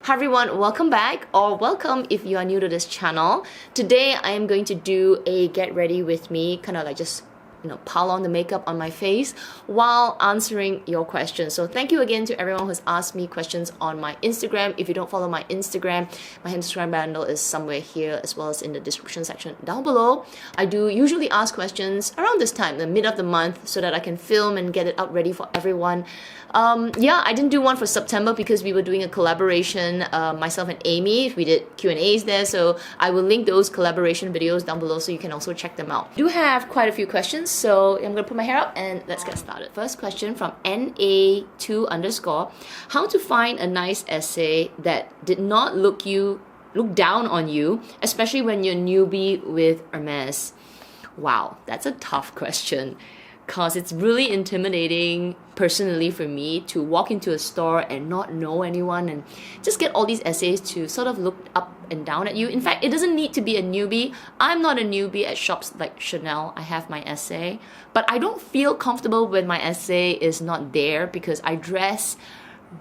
Hi everyone, welcome back, or welcome if you are new to this channel. Today I am going to do a get ready with me, kind of like just pile on the makeup on my face while answering your questions. So thank you again to everyone who's asked me questions on my Instagram. If you don't follow my Instagram handle is somewhere here as well as in the description section down below. I do usually ask questions around this time, the mid of the month, so that I can film and get it out ready for everyone. Yeah, I didn't do one for September because we were doing a collaboration, myself and Amy. We did Q&As there, so I will link those collaboration videos down below so you can also check them out. I do have quite a few questions, so I'm gonna put my hair up and let's get started. First question from NA2_. How to find a nice essay that did not look down on you, especially when you're newbie with Hermes? Wow, that's a tough question. Because it's really intimidating personally for me to walk into a store and not know anyone and just get all these essays to sort of look up and down at you. In fact, it doesn't need to be a newbie. I'm not a newbie at shops like Chanel. I have my essay, but I don't feel comfortable when my essay is not there because I dress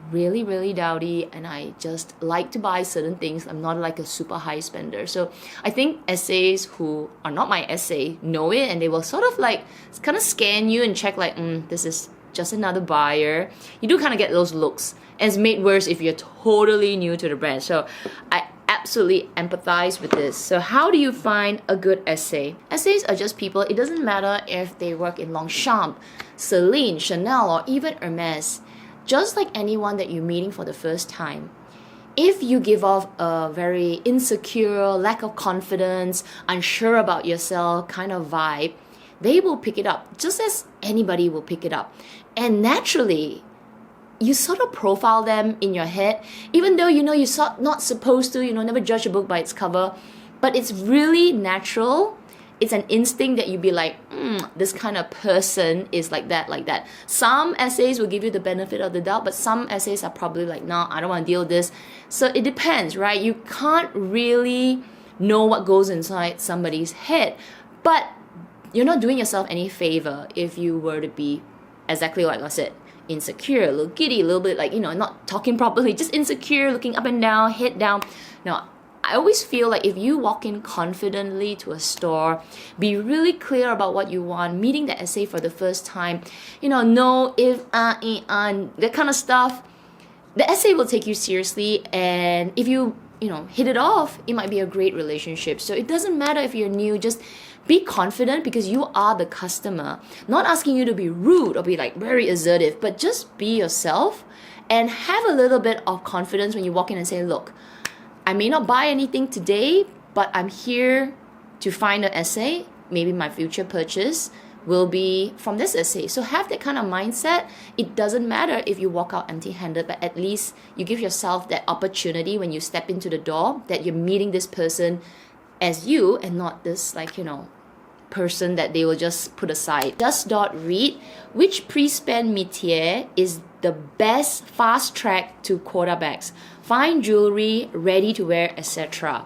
really dowdy and I just like to buy certain things. I'm not like a super high spender. So I think essays who are not my essay know it, and they will sort of like kind of scan you and check like, this is just another buyer. You do kind of get those looks, and it's made worse if you're totally new to the brand. So I absolutely empathize with this. So how do you find a good essay? Essays are just people. It doesn't matter if they work in Longchamp, Celine, Chanel, or even Hermes. Just like anyone that you're meeting for the first time, if you give off a very insecure, lack of confidence, unsure about yourself kind of vibe, they will pick it up, just as anybody will pick it up. And naturally, you sort of profile them in your head, even though you're not supposed to, never judge a book by its cover, but it's really natural. It's an instinct that you'd be like, this kind of person is like that. Some essays will give you the benefit of the doubt, but some essays are probably like, no, I don't want to deal with this. So it depends, right? You can't really know what goes inside somebody's head, but you're not doing yourself any favor if you were to be exactly like I said, insecure, a little giddy, a little bit like, not talking properly, just insecure, looking up and down, head down. Now, I always feel like if you walk in confidently to a store, be really clear about what you want, meeting the essay for the first time, no, if, that kind of stuff, the essay will take you seriously. And if you, hit it off, it might be a great relationship. So it doesn't matter if you're new, just be confident because you are the customer. Not asking you to be rude or be like very assertive, but just be yourself and have a little bit of confidence when you walk in and say, look, I may not buy anything today, but I'm here to find an essay. Maybe my future purchase will be from this essay. So have that kind of mindset. It doesn't matter if you walk out empty-handed, but at least you give yourself that opportunity when you step into the door that you're meeting this person as you and not this person that they will just put aside. Just.read, which pre-spend métier is the best fast track to quota bags? Fine jewelry, ready to wear, etc.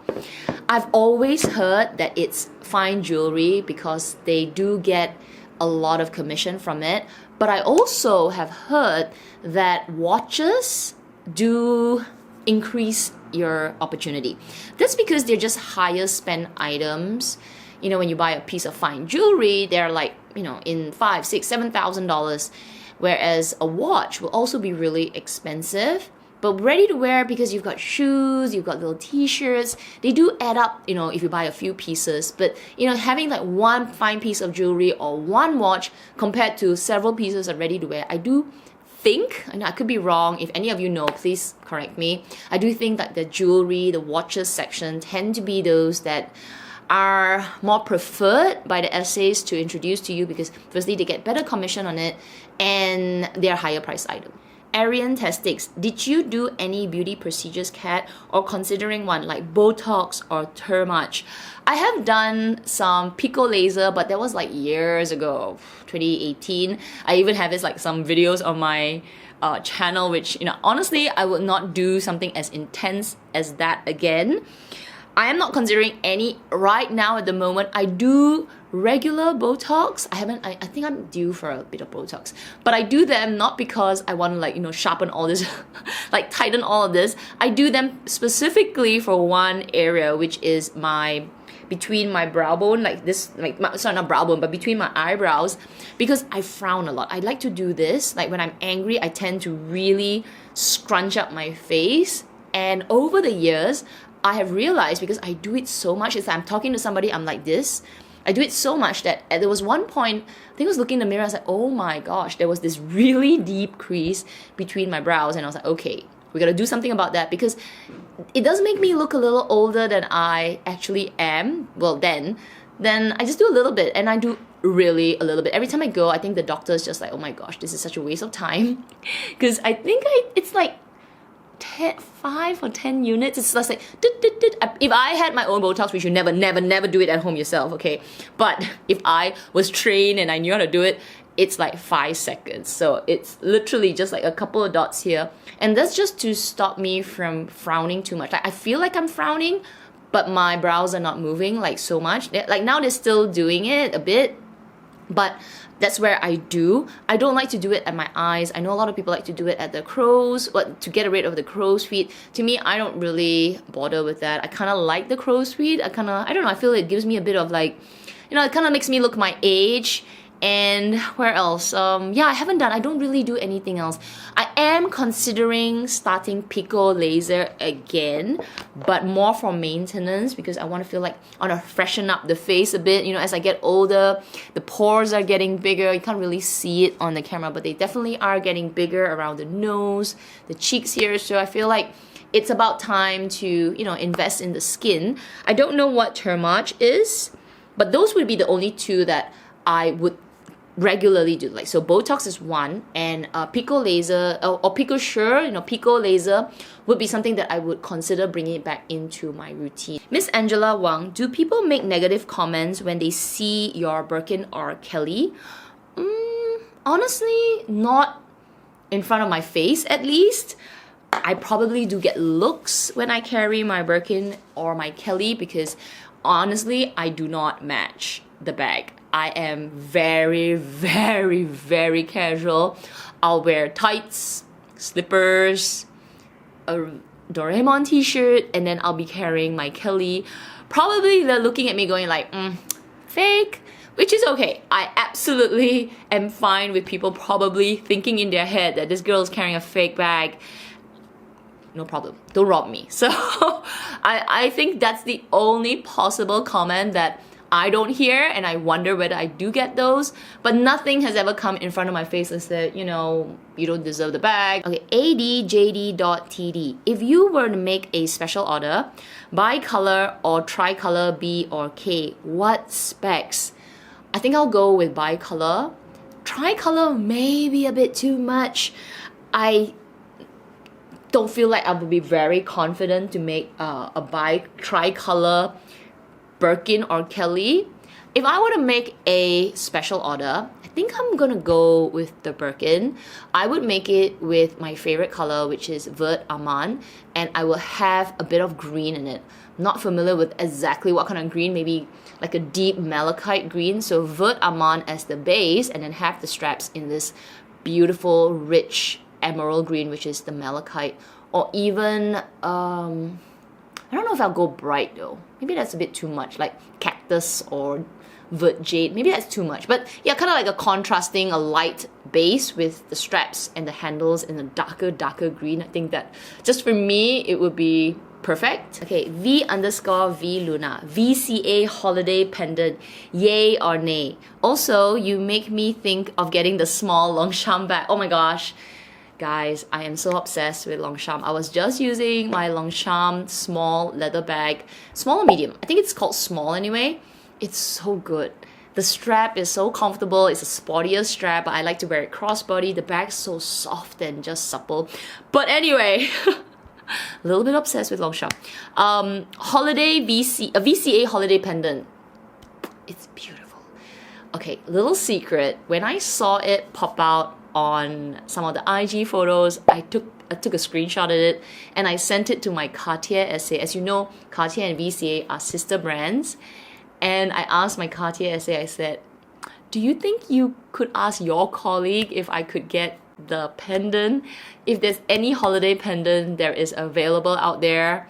I've always heard that it's fine jewelry because they do get a lot of commission from it. But I also have heard that watches do increase your opportunity. That's because they're just higher spend items. When you buy a piece of fine jewelry, they're like, in $5,000, $6,000, $7,000. Whereas a watch will also be really expensive, but ready to wear because you've got shoes, you've got little t-shirts. They do add up, if you buy a few pieces. But, having like one fine piece of jewelry or one watch compared to several pieces of ready to wear, I do think, and I could be wrong, if any of you know, please correct me. I do think that the jewelry, the watches section tend to be those that are more preferred by the essays to introduce to you because firstly they get better commission on it and they're higher price item. Arian Testix, did you do any beauty procedures, Kat, or considering one like Botox or Thermage? I have done some pico laser, but that was like years ago, 2018. I even have this like some videos on my channel, which honestly I would not do something as intense as that again. I am not considering any right now at the moment. I do regular Botox. I think I'm due for a bit of Botox. But I do them not because I want to like, you know, sharpen all this, like tighten all of this. I do them specifically for one area, which is between my brow bone, like this, like, sorry, not brow bone, but between my eyebrows, because I frown a lot. I like to do this, like when I'm angry, I tend to really scrunch up my face. And over the years, I have realized, because I do it so much, it's like I'm talking to somebody, I'm like this. I do it so much that there was one point, I think I was looking in the mirror, I was like, oh my gosh, there was this really deep crease between my brows, and I was like, okay, we gotta do something about that, because it does make me look a little older than I actually am. Well, then I just do a little bit, and I do really a little bit. Every time I go, I think the doctor is just like, oh my gosh, this is such a waste of time, because I think it's like 5 or 10 units. It's just like if I had my own Botox, which you never do it at home yourself, okay? But if I was trained and I knew how to do it, it's like 5 seconds. So it's literally just like a couple of dots here, and that's just to stop me from frowning too much. Like, I feel like I'm frowning, but my brows are not moving like so much. Like now they're still doing it a bit, but that's where I do. I don't like to do it at my eyes. I know a lot of people like to do it at the crow's, to get rid of the crow's feet. To me, I don't really bother with that. I kind of like the crow's feet. I don't know, I feel it gives me a bit of like, you know, it kind of makes me look my age. And where else? Yeah, I don't really do anything else. I am considering starting pico laser again, but more for maintenance, because I want to feel like I want to freshen up the face a bit. You know, as I get older, the pores are getting bigger. You can't really see it on the camera, but they definitely are getting bigger around the nose, the cheeks here. So I feel like it's about time to, you know, invest in the skin. I don't know what Thermage is, but those would be the only two that I would regularly do. Like, so Botox is one, and pico laser or pico sure, you know, pico laser would be something that I would consider bringing it back into my routine. Miss Angela Wang, do people make negative comments when they see your Birkin or Kelly? Honestly, not in front of my face, at least. I probably do get looks when I carry my Birkin or my Kelly, because honestly, I do not match the bag. I am very, very, very casual. I'll wear tights, slippers, a Doraemon t-shirt, and then I'll be carrying my Kelly. Probably they're looking at me going like, fake, which is okay. I absolutely am fine with people probably thinking in their head that this girl is carrying a fake bag. No problem, don't rob me. So I think that's the only possible comment that I don't hear, and I wonder whether I do get those, but nothing has ever come in front of my face and said, you know, you don't deserve the bag. Okay, adjd.td. If you were to make a special order, bi-color or tri-color B or K, what specs? I think I'll go with bi-color. Tri-color may be a bit too much. I don't feel like I would be very confident to make a tri-color Birkin or Kelly. If I were to make a special order, I think I'm gonna go with the Birkin. I would make it with my favorite color, which is Vert Amand, and I will have a bit of green in it. I'm not familiar with exactly what kind of green, maybe like a deep malachite green. So Vert Amand as the base, and then have the straps in this beautiful, rich emerald green, which is the malachite, or even I don't know if I'll go bright though. Maybe that's a bit too much, like cactus or vert jade. Maybe that's too much. But yeah, kind of like a contrasting, a light base with the straps and the handles in a darker green. I think that just for me, it would be perfect. Okay, V_V Luna. VC&A holiday pendant. Yay or nay? Also, you make me think of getting the small Longchamp bag. Oh my gosh. Guys, I am so obsessed with Longchamp. I was just using my Longchamp small leather bag. Small or medium? I think it's called small anyway. It's so good. The strap is so comfortable. It's a sportier strap, but I like to wear it crossbody. The bag's so soft and just supple. But anyway, a little bit obsessed with Longchamp. Holiday VC&A holiday pendant. It's beautiful. Okay, little secret. When I saw it pop out on some of the IG photos. I took a screenshot of it and I sent it to my Cartier SA. As you know, Cartier and VC&A are sister brands. And I asked my Cartier SA, I said, do you think you could ask your colleague if I could get the pendant? If there's any holiday pendant there is available out there,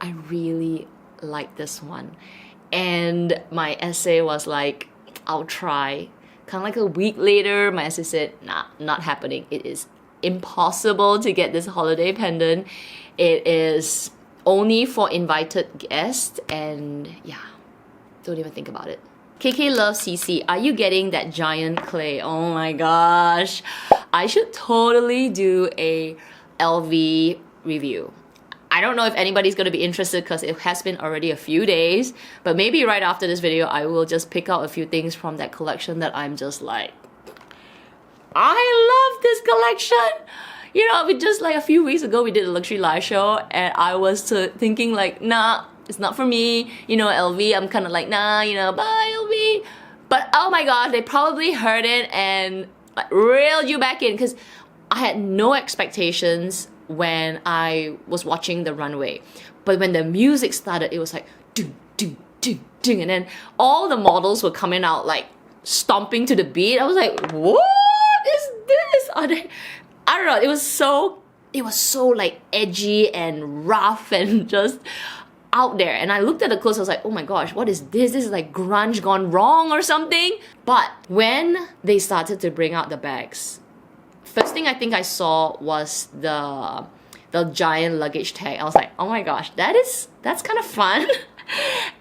I really like this one. And my essay was like, I'll try. Kind of like a week later, my essay said, nah, not happening. It is impossible to get this holiday pendant. It is only for invited guests, and yeah, don't even think about it. KK loves CC. Are you getting that giant clay? Oh my gosh. I should totally do a LV review. I don't know if anybody's going to be interested because it has been already a few days, but maybe right after this video I will just pick out a few things from that collection that I'm just like, I love this collection. You know, we just like a few weeks ago we did a luxury live show and I was thinking like, nah, it's not for me. You know, LV, I'm kind of like, nah, you know, bye LV. But oh my gosh, they probably heard it and like reeled you back in, because I had no expectations when I was watching the runway. But when the music started, it was like ding, ding, ding, ding, and then all the models were coming out like stomping to the beat. I was like, what is this? I don't know, it was so like edgy and rough and just out there. And I looked at the clothes, I was like, oh my gosh, what is this? This is like grunge gone wrong or something. But when they started to bring out the bags, first thing I think I saw was the giant luggage tag. I was like, oh my gosh, that's kind of fun.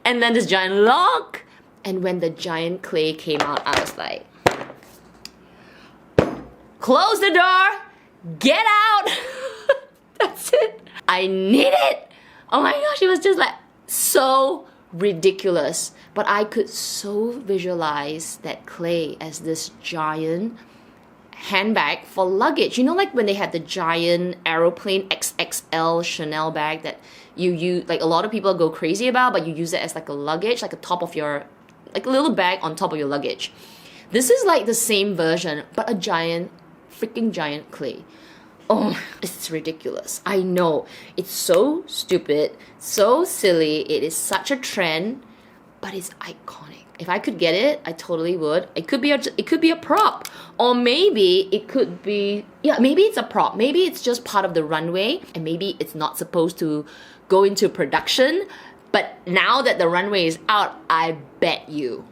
And then this giant lock. And when the giant clay came out, I was like, close the door, get out. That's it. I need it. Oh my gosh, it was just like so ridiculous. But I could so visualize that clay as this giant handbag for luggage. You know, like when they had the giant aeroplane XXL Chanel bag that you use, like a lot of people go crazy about, but you use it as like a luggage, like a top of your, like a little bag on top of your luggage. This is like the same version, but a giant, freaking giant clay. Oh, it's ridiculous. I know. It's so stupid, so silly. It is such a trend, but it's iconic. If I could get it, I totally would. It could be a prop. Or maybe it could be, yeah, maybe it's a prop. Maybe it's just part of the runway and maybe it's not supposed to go into production. But now that the runway is out, I bet you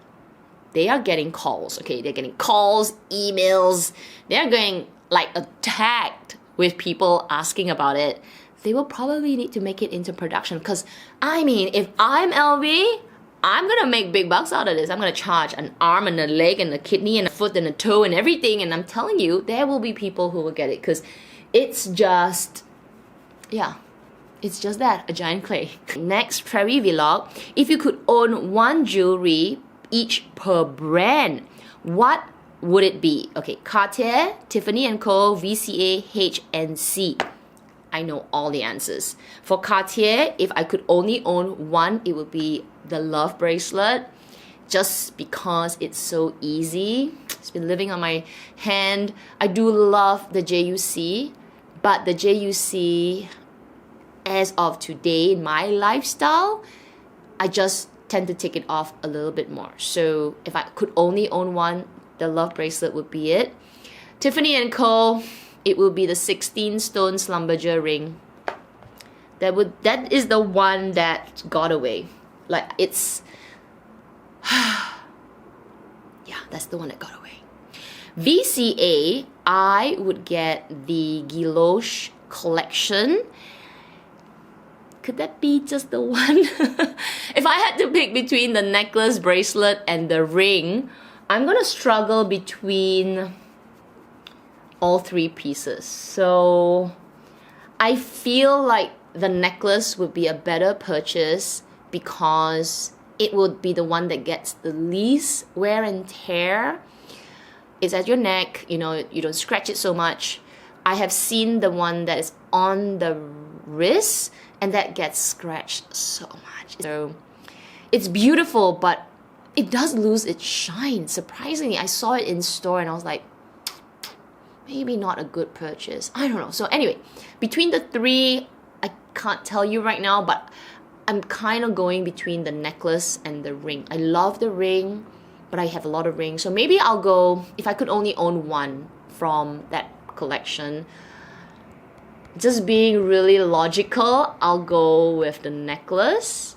they are getting calls, okay? They're getting calls, emails. They're getting like attacked with people asking about it. They will probably need to make it into production, because I mean, if I'm LV, I'm gonna make big bucks out of this. I'm gonna charge an arm and a leg and a kidney and a foot and a toe and everything, and I'm telling you, there will be people who will get it, because it's just, yeah, it's just that, a giant clay. Next Prairie Vlog, if you could own one jewelry each per brand, what would it be? Okay, Cartier, Tiffany & Co, VC&A, H&C. I know all the answers. For Cartier, if I could only own one, it would be the Love bracelet, just because it's so easy. It's been living on my hand. I do love the JUC, but the JUC, as of today in my lifestyle, I just tend to take it off a little bit more. So if I could only own one, the Love bracelet would be it. Tiffany & Co, it will be the 16-stone Slumberger ring. That is the one that got away. Like, it's yeah, that's the one that got away. VC&A, I would get the Guilloche collection. Could that be just the one? If I had to pick between the necklace, bracelet, and the ring, I'm gonna struggle between all three pieces. So I feel like the necklace would be a better purchase because it would be the one that gets the least wear and tear. It's at your neck, you know, you don't scratch it so much. I have seen the one that is on the wrist and that gets scratched so much. So it's beautiful, but it does lose its shine. Surprisingly, I saw it in store and I was like, maybe not a good purchase. I don't know. So anyway, between the three, I can't tell you right now, but I'm kind of going between the necklace and the ring. I love the ring, but I have a lot of rings. So maybe I'll go, if I could only own one from that collection, just being really logical, I'll go with the necklace.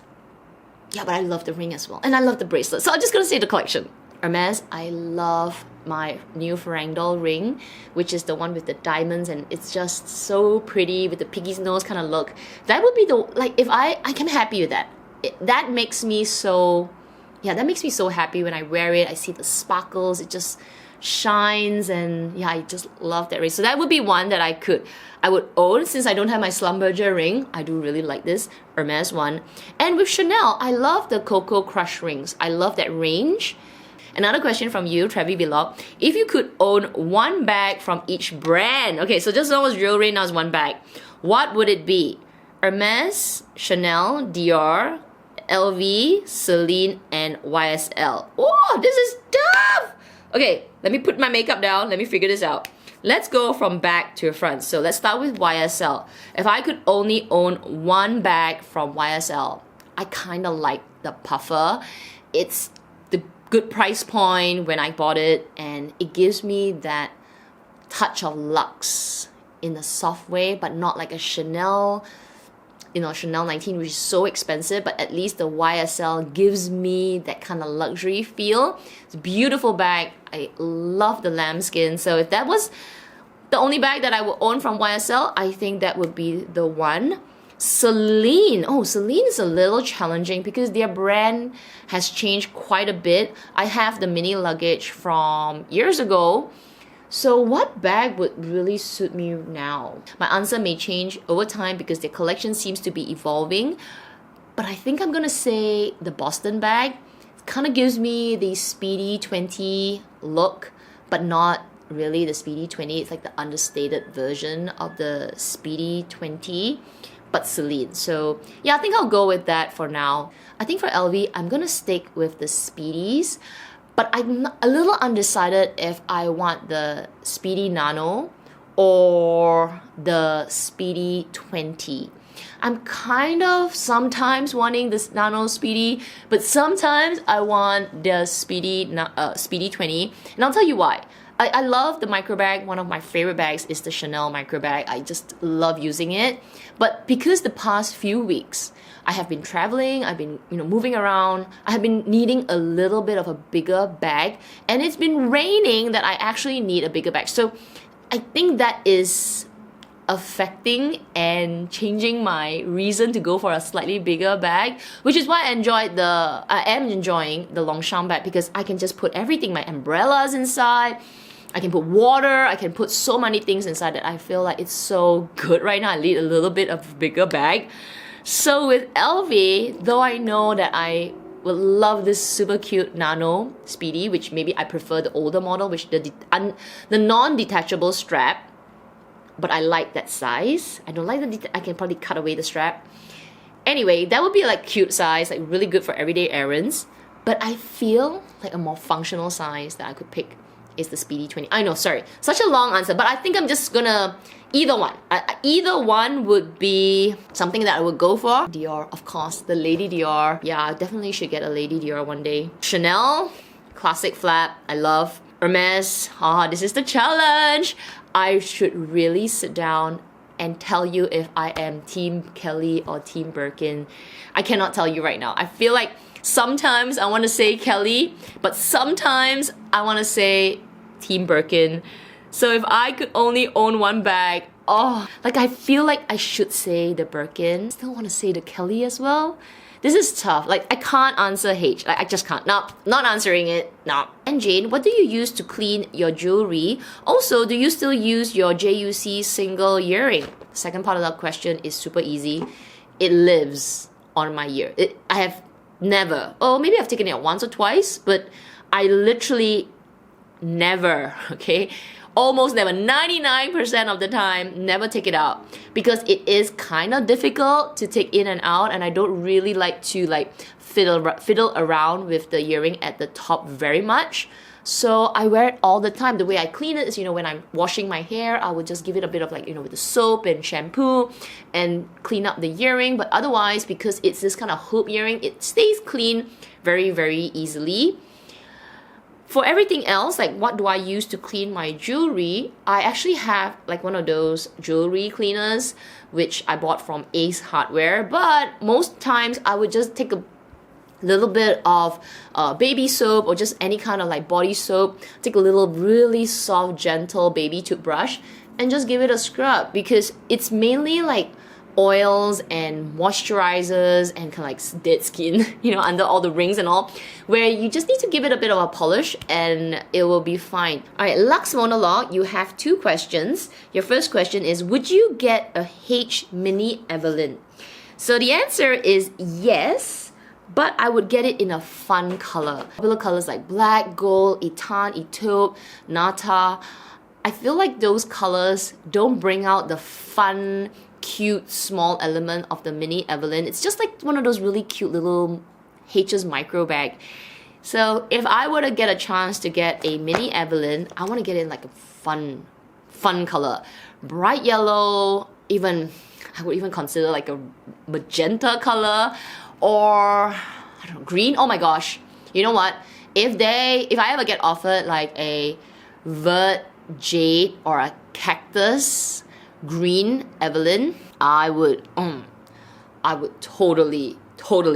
Yeah, but I love the ring as well. And I love the bracelet. So I'm just gonna say the collection. Hermes, I love my new Farangdol ring, which is the one with the diamonds, and it's just so pretty with the piggy's nose kind of look. That would be the, like, if I can happy with that. That makes me so, yeah, that makes me so happy when I wear it. I see the sparkles, it just shines, and yeah, I just love that ring. So that would be one that I would own. Since I don't have my Schlumberger ring, I do really like this Hermes one. And with Chanel, I love the Coco Crush rings. I love that range. Another question from you, Trevi Vlog. If you could own one bag from each brand, okay, so just now was jewelry, now it's one bag. What would it be? Hermes, Chanel, Dior, LV, Celine, and YSL. Oh, this is tough! Okay, let me put my makeup down. Let me figure this out. Let's go from back to front. So let's start with YSL. If I could only own one bag from YSL, I kind of like the puffer. It's the good price point when I bought it, and it gives me that touch of luxe in a soft way, but not like a Chanel, you know, Chanel 19, which is so expensive, but at least the YSL gives me that kind of luxury feel. It's a beautiful bag. I love the lambskin. So if that was the only bag that I would own from YSL, I think that would be the one. Celine. Oh, Celine is a little challenging because their brand has changed quite a bit. I have the mini luggage from years ago. So what bag would really suit me now? My answer may change over time because their collection seems to be evolving. But I think I'm gonna say the Boston bag. It kind of gives me the Speedy 20 look, but not really the Speedy 20. It's like the understated version of the Speedy 20, but Celine. So yeah, I think I'll go with that for now. I think for LV, I'm gonna stick with the Speedies. But I'm a little undecided if I want the Speedy Nano or the Speedy 20. I'm kind of sometimes wanting this Nano Speedy, but sometimes I want the Speedy 20. And I'll tell you why. I love the micro bag. One of my favorite bags is the Chanel micro bag. I just love using it. But because the past few weeks, I have been traveling, I've been moving around, I have been needing a little bit of a bigger bag, and it's been raining that I actually need a bigger bag. So I think that is affecting and changing my reason to go for a slightly bigger bag, which is why I am enjoying the Longchamp bag, because I can just put everything, my umbrellas inside, I can put water, I can put so many things inside that I feel like it's so good right now. I need a little bit of a bigger bag. So with LV, though I know that I would love this super cute Nano Speedy, which maybe I prefer the older model, which the non-detachable strap, but I like that size. I don't like I can probably cut away the strap. Anyway, that would be like cute size, like really good for everyday errands. But I feel like a more functional size that I could pick is the Speedy 20. I know, sorry, such a long answer, but I think I'm just gonna either one. Either one would be something that I would go for. Dior, of course, the Lady Dior. Yeah, I definitely should get a Lady Dior one day. Chanel, classic flap, I love. Hermes, this is the challenge. I should really sit down and tell you if I am Team Kelly or Team Birkin. I cannot tell you right now. I feel like sometimes I want to say Kelly, but sometimes I want to say Team Birkin. So if I could only own one bag, like I feel like I should say the Birkin. Still want to say the Kelly as well. This is tough. Like I can't answer H. Like I just can't. No, not answering it. No. And Jane, what do you use to clean your jewelry? Also, do you still use your JUC single earring? Second part of that question is super easy. It lives on my ear. I have never, maybe I've taken it once or twice, but I literally never, okay? Almost never, 99% of the time, never take it out, because it is kind of difficult to take in and out, and I don't really like to like fiddle around with the earring at the top very much. So I wear it all the time. The way I clean it is, when I'm washing my hair, I would just give it a bit of like, with the soap and shampoo and clean up the earring. But otherwise, because it's this kind of hoop earring, it stays clean very, very easily. For everything else, like what do I use to clean my jewelry, I actually have like one of those jewelry cleaners, which I bought from Ace Hardware. But most times I would just take a little bit of baby soap or just any kind of like body soap, take a little really soft, gentle baby toothbrush and just give it a scrub, because it's mainly like oils and moisturizers and kind of like dead skin, under all the rings and all, where you just need to give it a bit of a polish and it will be fine. Alright, Lux Monologue, you have 2 questions. Your first question is, would you get a H Mini Evelyn? So the answer is yes, but I would get it in a fun color. Popular colors like black, gold, etan, taupe, nata. I feel like those colors don't bring out the fun, cute, small element of the Mini Evelyn. It's just like one of those really cute little H's micro bag. So if I were to get a chance to get a Mini Evelyn, I want to get it in like a fun color. Bright yellow, I would even consider like a magenta color, or I don't know, green. Oh my gosh. You know what? If I ever get offered like a vert jade or a cactus green Evelyn, I would totally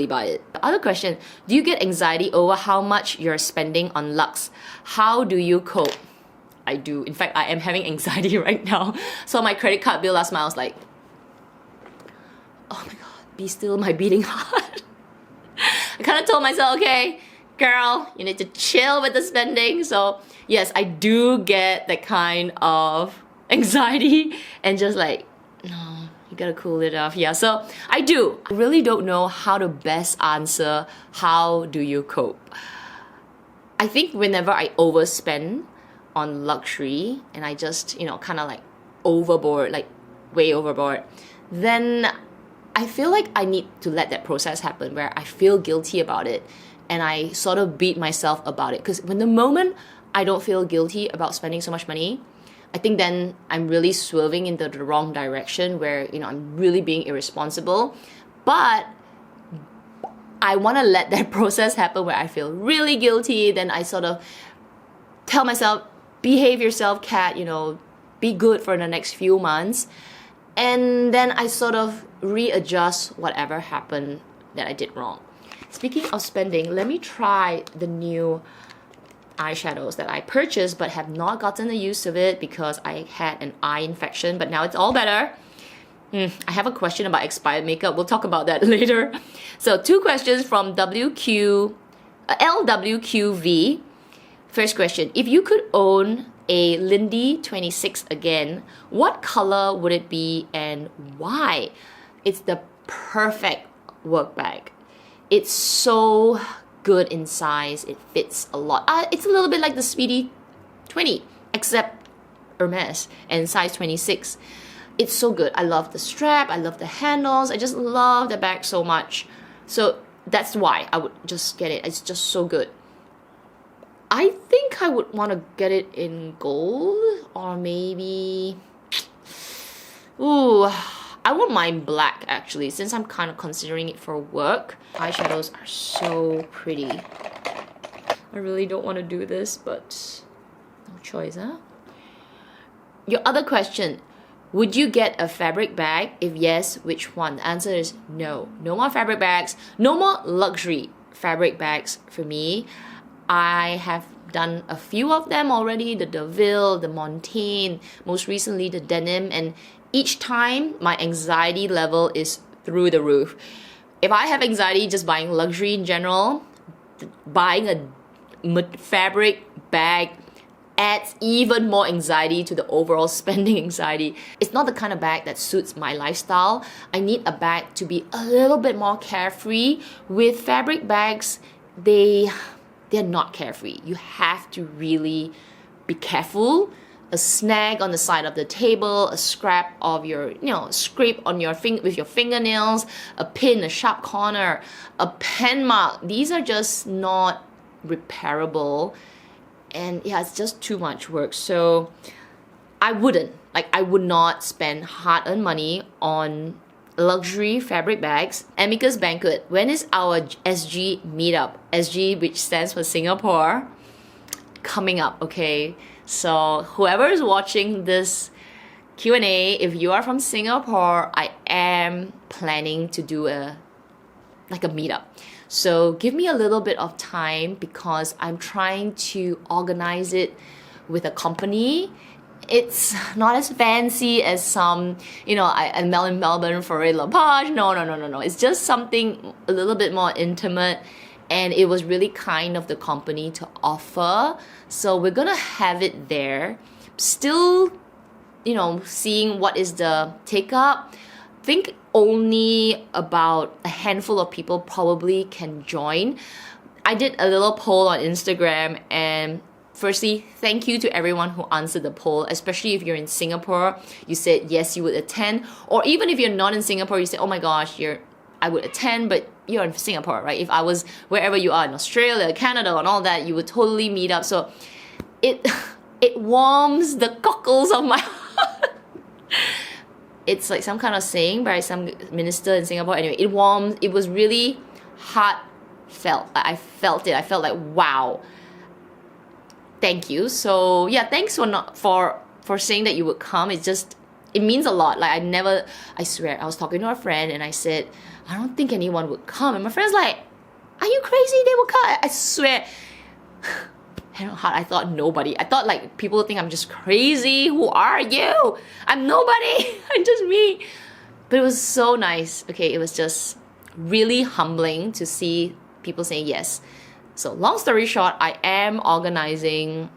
buy it. The other question, do you get anxiety over how much you're spending on Lux? How do you cope? I do. In fact, I am having anxiety right now. So my credit card bill last month, I was like, oh my god, be still my beating heart. I kind of told myself, okay, girl, you need to chill with the spending. So yes, I do get that kind of anxiety and just like, no, you gotta cool it off. Yeah, so I do. I really don't know how to best answer how do you cope. I think whenever I overspend on luxury and I just, kind of like overboard, like way overboard, then I feel like I need to let that process happen where I feel guilty about it and I sort of beat myself about it. Because when the moment I don't feel guilty about spending so much money, I think then I'm really swerving into the wrong direction where, I'm really being irresponsible. But I want to let that process happen where I feel really guilty. Then I sort of tell myself, behave yourself, Kat, be good for the next few months. And then I sort of readjust whatever happened that I did wrong. Speaking of spending, let me try the new eyeshadows that I purchased but have not gotten the use of it because I had an eye infection, but now it's all better. I have a question about expired makeup. We'll talk about that later. So 2 questions from LWQV. First question, if you could own a Lindy 26 again, what color would it be and why? It's the perfect work bag. It's so good in size. It fits a lot. It's a little bit like the Speedy 20, except Hermes and size 26. It's so good. I love the strap. I love the handles. I just love the bag so much. So that's why I would just get it. It's just so good. I think I would want to get it in gold or maybe... Ooh, I wouldn't mind black actually, since I'm kind of considering it for work. Eyeshadows are so pretty. I really don't want to do this, but no choice, huh? Your other question, would you get a fabric bag? If yes, which one? The answer is no. No more fabric bags. No more luxury fabric bags for me. I have done a few of them already, the Deville, the Montaigne, most recently the denim, and each time my anxiety level is through the roof. If I have anxiety just buying luxury in general, buying a fabric bag adds even more anxiety to the overall spending anxiety. It's not the kind of bag that suits my lifestyle. I need a bag to be a little bit more carefree. With fabric bags, they're not carefree. You have to really be careful. A snag on the side of the table, a scrap of your, scrape on your with your fingernails, a pin, a sharp corner, a pen mark. These are just not repairable. and yeah, it's just too much work. So I would not spend hard-earned money on luxury fabric bags. Amicus Banquet, when is our SG meetup? SG, which stands for Singapore, coming up, okay? So whoever is watching this Q&A, if you are from Singapore, I am planning to do a meetup. So give me a little bit of time because I'm trying to organize it with a company. It's not as fancy as some, I'm in Melbourne for a La Page. No. It's just something a little bit more intimate, and it was really kind of the company to offer. So we're gonna have it there. Still, seeing what is the take-up. I think only about a handful of people probably can join. I did a little poll on Instagram, and firstly, thank you to everyone who answered the poll, especially if you're in Singapore. You said yes, you would attend. Or even if you're not in Singapore, you say, oh my gosh, I would attend, but you're in Singapore, right? If I was wherever you are in Australia, Canada, and all that, you would totally meet up. So it warms the cockles of my heart. It's like some kind of saying by some minister in Singapore. Anyway, it was really heartfelt. I felt it. I felt like, wow. Thank you. So yeah, thanks for saying that you would come. It means a lot. Like I swear, I was talking to a friend and I said, I don't think anyone would come. And my friend's like, are you crazy? They will come. I swear. I thought nobody. I thought like people think I'm just crazy. Who are you? I'm nobody. I'm just me. But it was so nice. Okay, it was just really humbling to see people saying yes. So long story short, I am organizing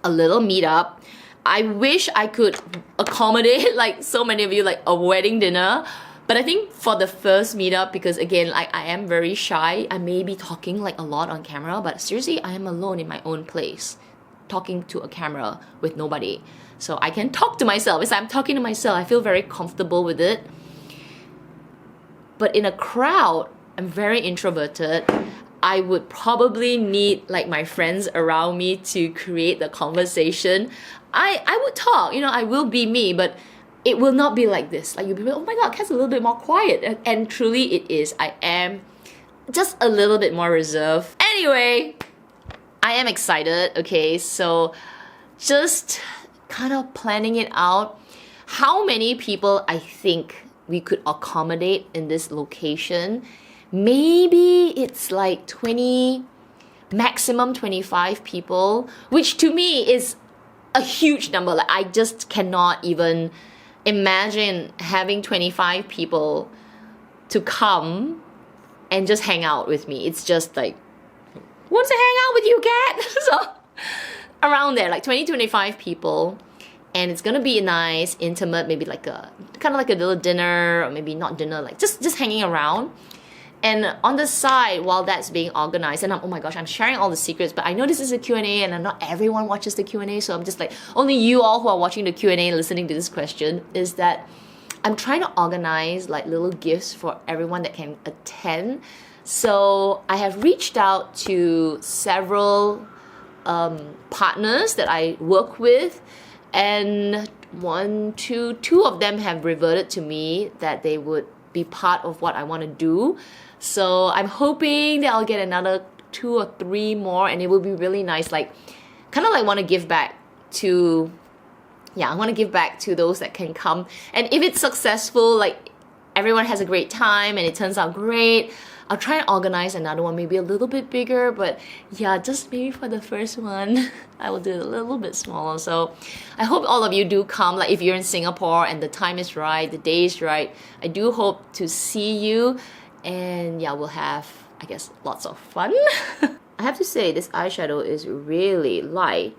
a little meetup. I wish I could accommodate like so many of you, like a wedding dinner. But I think for the first meetup, because again, like I am very shy, I may be talking like a lot on camera, but seriously, I am alone in my own place, talking to a camera with nobody. So I can talk to myself. It's like I'm talking to myself. I feel very comfortable with it. But in a crowd, I'm very introverted. I would probably need like my friends around me to create the conversation. I would talk, I will be me, but it will not be like this. Like you'll be like, oh my god, Kat's a little bit more quiet. And truly it is. I am just a little bit more reserved. Anyway, I am excited. Okay, so just kind of planning it out. How many people I think we could accommodate in this location? Maybe it's like 20, maximum 25 people, which to me is a huge number. Like I just cannot even imagine having 25 people to come and just hang out with me. It's just like, want to hang out with you, Kat? So around there, like 20-25 people, and it's gonna be nice, intimate, maybe like a kind of like a little dinner, or maybe not dinner, like just hanging around. And on the side, while that's being organized, and oh my gosh, I'm sharing all the secrets, but I know this is a Q&A and not everyone watches the Q&A, so I'm just like, only you all who are watching the Q&A and listening to this question, is that I'm trying to organize like little gifts for everyone that can attend. So I have reached out to several partners that I work with, and two of them have reverted to me that they would be part of what I want to do. So I'm hoping that I'll get another 2 or 3 more, and it will be really nice. Like, kind of like want to give back to, I want to give back to those that can come. And if it's successful, like everyone has a great time and it turns out great, I'll try and organize another one, maybe a little bit bigger, but yeah, just maybe for the first one, I will do it a little bit smaller. So I hope all of you do come, like if you're in Singapore and the time is right, the day is right, I do hope to see you, and yeah, we'll have, I guess, lots of fun. I have to say, this eyeshadow is really light,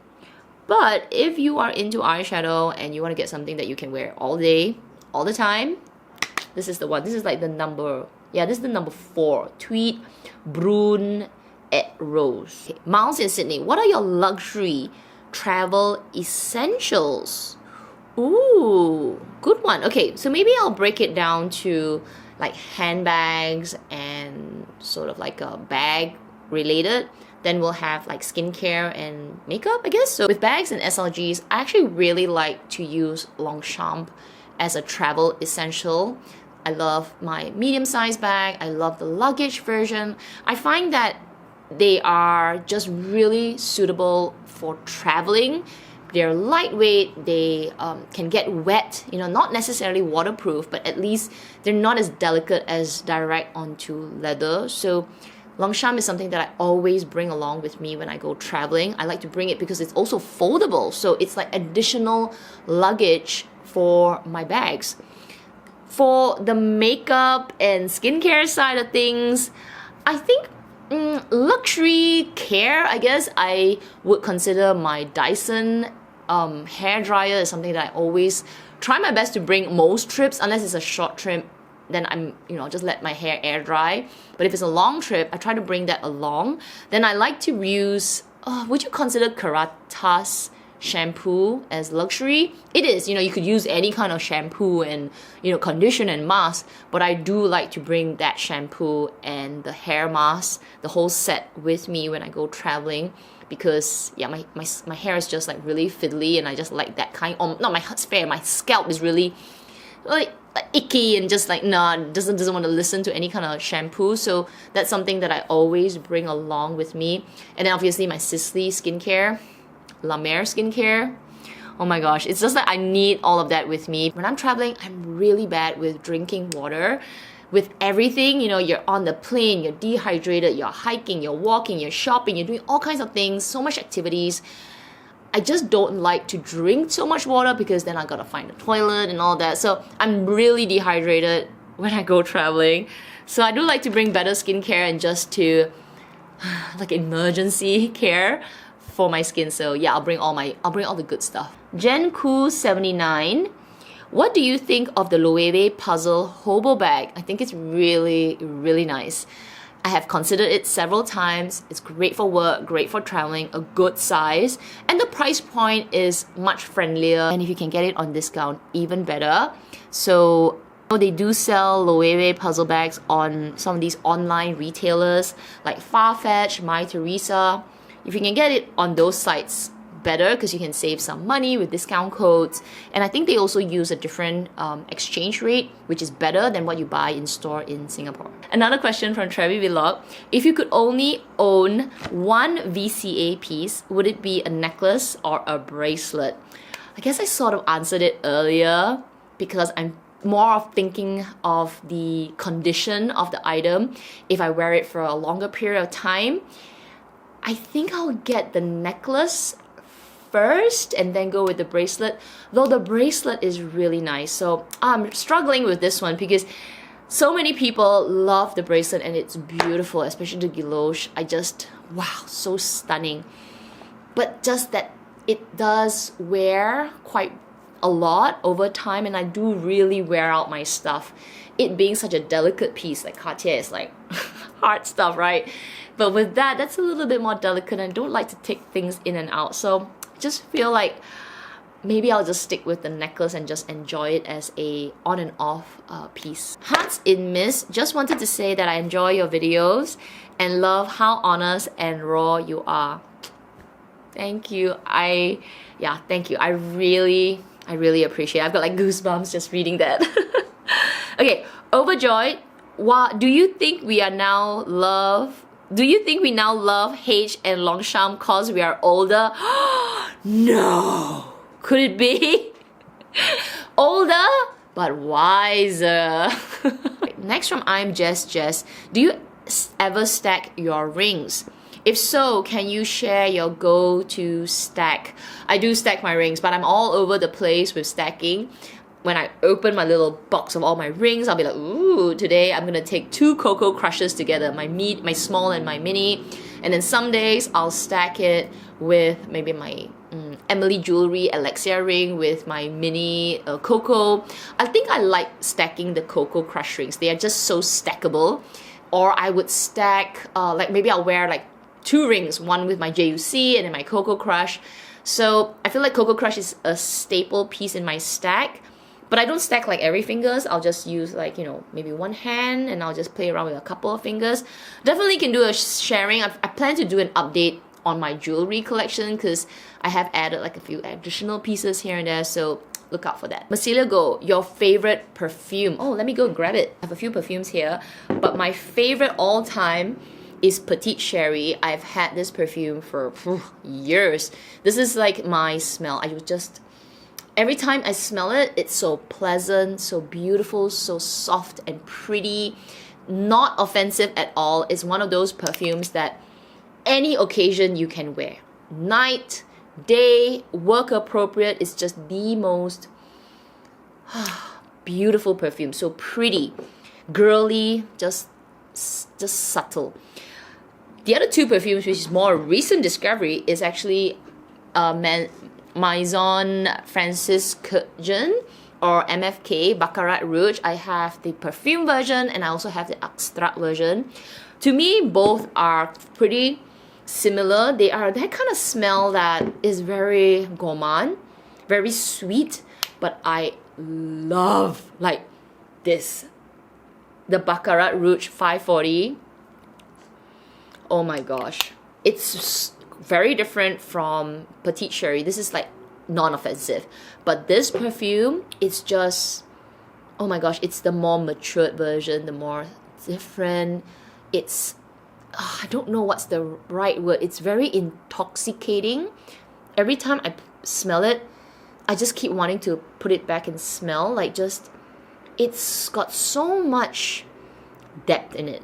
but if you are into eyeshadow and you want to get something that you can wear all day, all the time, this is the one. This is like the number, this is the number 4, Tweed Brune et Rose. Okay. Miles in Sydney, what are your luxury travel essentials? Ooh, good one. Okay, so maybe I'll break it down to like handbags and sort of like a bag related. Then we'll have like skincare and makeup, I guess. So with bags and SLGs, I actually really like to use Longchamp as a travel essential. I love my medium-sized bag. I love the luggage version. I find that they are just really suitable for traveling. They're lightweight, they can get wet, you know, not necessarily waterproof, but at least they're not as delicate as direct onto leather. So Longchamp is something that I always bring along with me when I go traveling. I like to bring it because it's also foldable, so it's like additional luggage for my bags. For the makeup and skincare side of things, I think luxury care, I guess I would consider my Dyson hair dryer is something that I always try my best to bring most trips. Unless it's a short trip, then I'm, you know, just let my hair air dry. But if it's a long trip, I try to bring that along. Then I like to use, would you consider Karatas shampoo as luxury? It is, you know, you could use any kind of shampoo and, you know, condition and mask, but I do like to bring that shampoo and the hair mask, the whole set with me when I go traveling, because yeah, my hair is just like really fiddly, and I just like that kind. Not my hair, my scalp is really like icky and just like doesn't want to listen to any kind of shampoo. So that's something that I always bring along with me. And then obviously my Sisley skincare, La Mer skincare. Oh my gosh, it's just like I need all of that with me. When I'm traveling, I'm really bad with drinking water. With everything, you know, you're on the plane, you're dehydrated, you're hiking, you're walking, you're shopping, you're doing all kinds of things, so much activities. I just don't like to drink so much water because then I gotta find a toilet and all that. So I'm really dehydrated when I go traveling. So I do like to bring better skincare and just to like emergency care for my skin. So yeah, I'll bring all the good stuff. Jen Koo 79. What do you think of the Loewe Puzzle Hobo bag? I think it's really, really nice. I have considered it several times. It's great for work, great for traveling, a good size, and the price point is much friendlier. And if you can get it on discount, even better. So they do sell Loewe puzzle bags on some of these online retailers like Farfetch, My Teresa. If you can get it on those sites, better, because you can save some money with discount codes. And I think they also use a different exchange rate, which is better than what you buy in store in Singapore. Another question from Trevi Vlog. If you could only own one VC&A piece, would it be a necklace or a bracelet? I guess I sort of answered it earlier because I'm more of thinking of the condition of the item. If I wear it for a longer period of time, I think I'll get the necklace first and then go with the bracelet, though the bracelet is really nice. So I'm struggling with this one because so many people love the bracelet and it's beautiful, especially the guilloche. Wow, so stunning. But just that it does wear quite a lot over time, and I do really wear out my stuff. It being such a delicate piece, like Cartier is like hard stuff, right? But with that's a little bit more delicate, and I don't like to take things in and out. So just feel like maybe I'll just stick with the necklace and just enjoy it as a on and off piece. Hearts in Mist just wanted to say that I enjoy your videos and love how honest and raw you are. Thank you. Thank you. I really appreciate it. I've got like goosebumps just reading that. Okay, overjoyed. Do you think we now love H and Longchamp cause we are older? No. Could it be? Older, but wiser. Next from I'm Jess. Do you ever stack your rings? If so, can you share your go-to stack? I do stack my rings, but I'm all over the place with stacking. When I open my little box of all my rings, I'll be like, ooh, today I'm gonna take 2 Cocoa Crushes together, my small and my mini. And then some days I'll stack it with maybe my Emily Jewellery Alexia ring with my mini Coco. I think I like stacking the Cocoa Crush rings. They are just so stackable. Or I would stack, like maybe I'll wear like 2 rings, one with my JUC and then my Cocoa Crush. So I feel like Cocoa Crush is a staple piece in my stack. But I don't stack like every fingers. I'll just use like, you know, maybe one hand and I'll just play around with a couple of fingers. Definitely can do a sharing. I plan to do an update on my jewelry collection because I have added like a few additional pieces here and there. So look out for that. Massilia Go, your favorite perfume. Oh, let me go grab it. I have a few perfumes here, but my favorite all time is Petite Sherry. I've had this perfume for years. This is like my smell. I would just, every time I smell it, it's so pleasant, so beautiful, so soft and pretty, not offensive at all. It's one of those perfumes that any occasion you can wear. Night, day, work appropriate. It's just the most beautiful perfume. So pretty, girly, just subtle. The other two perfumes, which is more recent discovery, is actually Maison Francis Kurkdjian or MFK Baccarat Rouge. I have the perfume version and I also have the extract version. To me, both are pretty similar. They are that kind of smell that is very gourmand, very sweet, but I love like this. The Baccarat Rouge 540. Oh my gosh. It's very different from Petite Sherry. This is like non-offensive. But this perfume, it's just, oh my gosh, it's the more matured version, the more different. It's, I don't know what's the right word. It's very intoxicating. Every time I smell it, I just keep wanting to put it back and smell. Like just, it's got so much depth in it.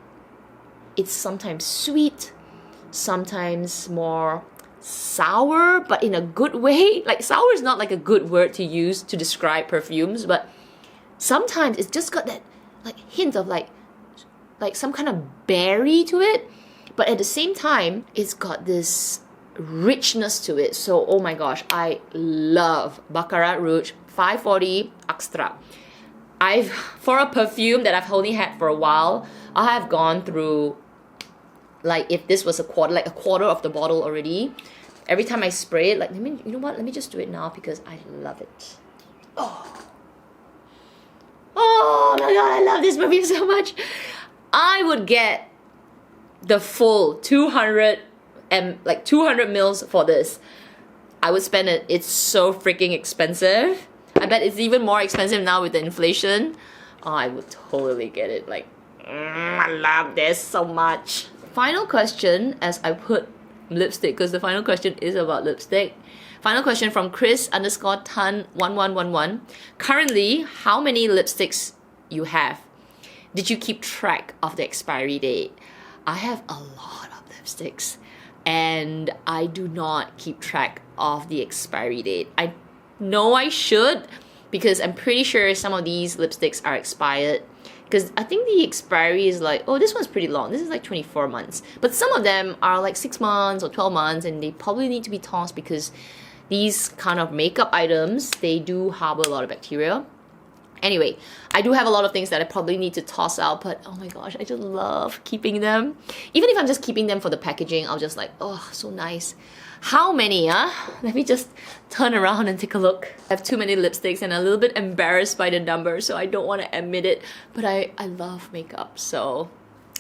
It's sometimes sweet, sometimes more sour, but in a good way. Like sour is not like a good word to use to describe perfumes, but sometimes it's just got that like hint of like some kind of berry to it, but at the same time it's got this richness to it. So oh my gosh, I love Baccarat Rouge 540 Extra. For a perfume that I've only had for a while, I have gone through, like if this was a quarter of the bottle already. Every time I spray it, like, you know what, let me just do it now because I love it. Oh my god, I love this perfume so much. I would get the full 200 mils for this. I would spend it. It's so freaking expensive. I bet it's even more expensive now with the inflation. Oh, I would totally get it. Like, I love this so much. Final question, as I put lipstick, because the final question is about lipstick. Final question from Chris_Tan1111. Currently, how many lipsticks you have? Did you keep track of the expiry date? I have a lot of lipsticks and I do not keep track of the expiry date. I know I should, because I'm pretty sure some of these lipsticks are expired, because I think the expiry is like, oh, this one's pretty long. This is like 24 months. But some of them are like 6 months or 12 months and they probably need to be tossed because these kind of makeup items, they do harbor a lot of bacteria. Anyway, I do have a lot of things that I probably need to toss out, but oh my gosh, I just love keeping them. Even if I'm just keeping them for the packaging, I'll just like, oh, so nice. How many, Let me just turn around and take a look. I have too many lipsticks and I'm a little bit embarrassed by the number, so I don't want to admit it, but I love makeup, so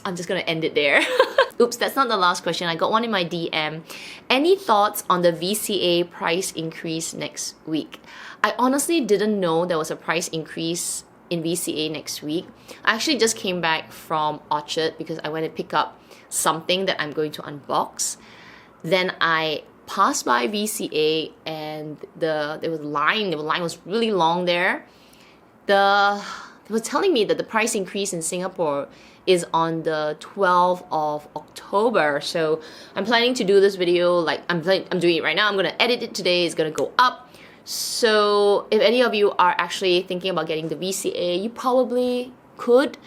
I'm just gonna end it there. Oops, that's not the last question. I got one in my DM. Any thoughts on the VC&A price increase next week? I honestly didn't know there was a price increase in VC&A next week. I actually just came back from Orchard because I went to pick up something that I'm going to unbox. Then I passed by VC&A and there was a line. The line was really long there. They were telling me that the price increase in Singapore is on the 12th of October. So I'm planning to do this video, like I'm doing it right now. I'm gonna edit it today. It's gonna go up. So if any of you are actually thinking about getting the VC&A, you probably could.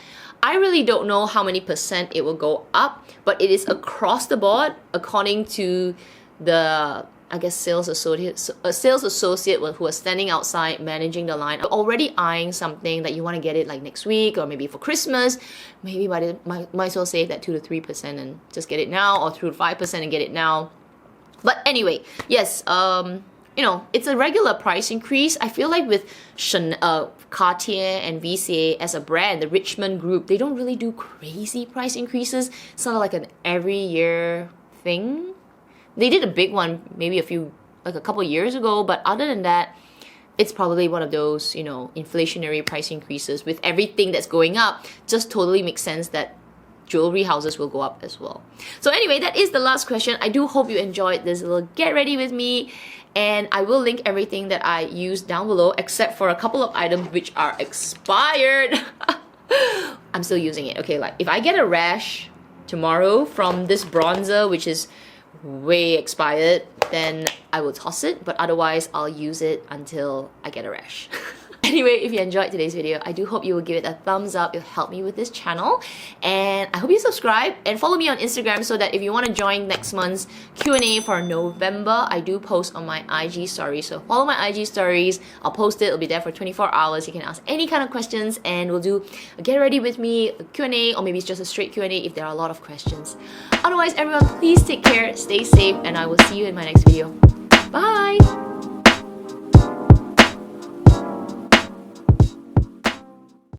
I really don't know how many percent it will go up, but it is across the board according to the, I guess, sales associate who was standing outside managing the line, already eyeing something that you want to get it like next week or maybe for Christmas. Maybe might as well save that 2 to 3% and just get it now, or 2 to 5% and get it now. But anyway, yes, you know, it's a regular price increase. I feel like with Cartier and VC&A as a brand, the Richmond group, they don't really do crazy price increases. It's sort of like an every year thing. They did a big one maybe a couple years ago, but other than that, it's probably one of those, you know, inflationary price increases. With everything that's going up, just totally makes sense that jewelry houses will go up as well. So anyway, that is the last question. I do hope you enjoyed this little get ready with me, and I will link everything that I used down below except for a couple of items which are expired. I'm still using it. Okay, like if I get a rash tomorrow from this bronzer which is way expired, then I will toss it, but otherwise I'll use it until I get a rash. Anyway, if you enjoyed today's video, I do hope you will give it a thumbs up. It'll help me with this channel. And I hope you subscribe and follow me on Instagram so that if you want to join next month's Q&A for November, I do post on my IG stories. So follow my IG stories. I'll post it. It'll be there for 24 hours. You can ask any kind of questions and we'll do a get ready with me Q&A, or maybe it's just a straight Q&A if there are a lot of questions. Otherwise, everyone, please take care, stay safe, and I will see you in my next video. Bye!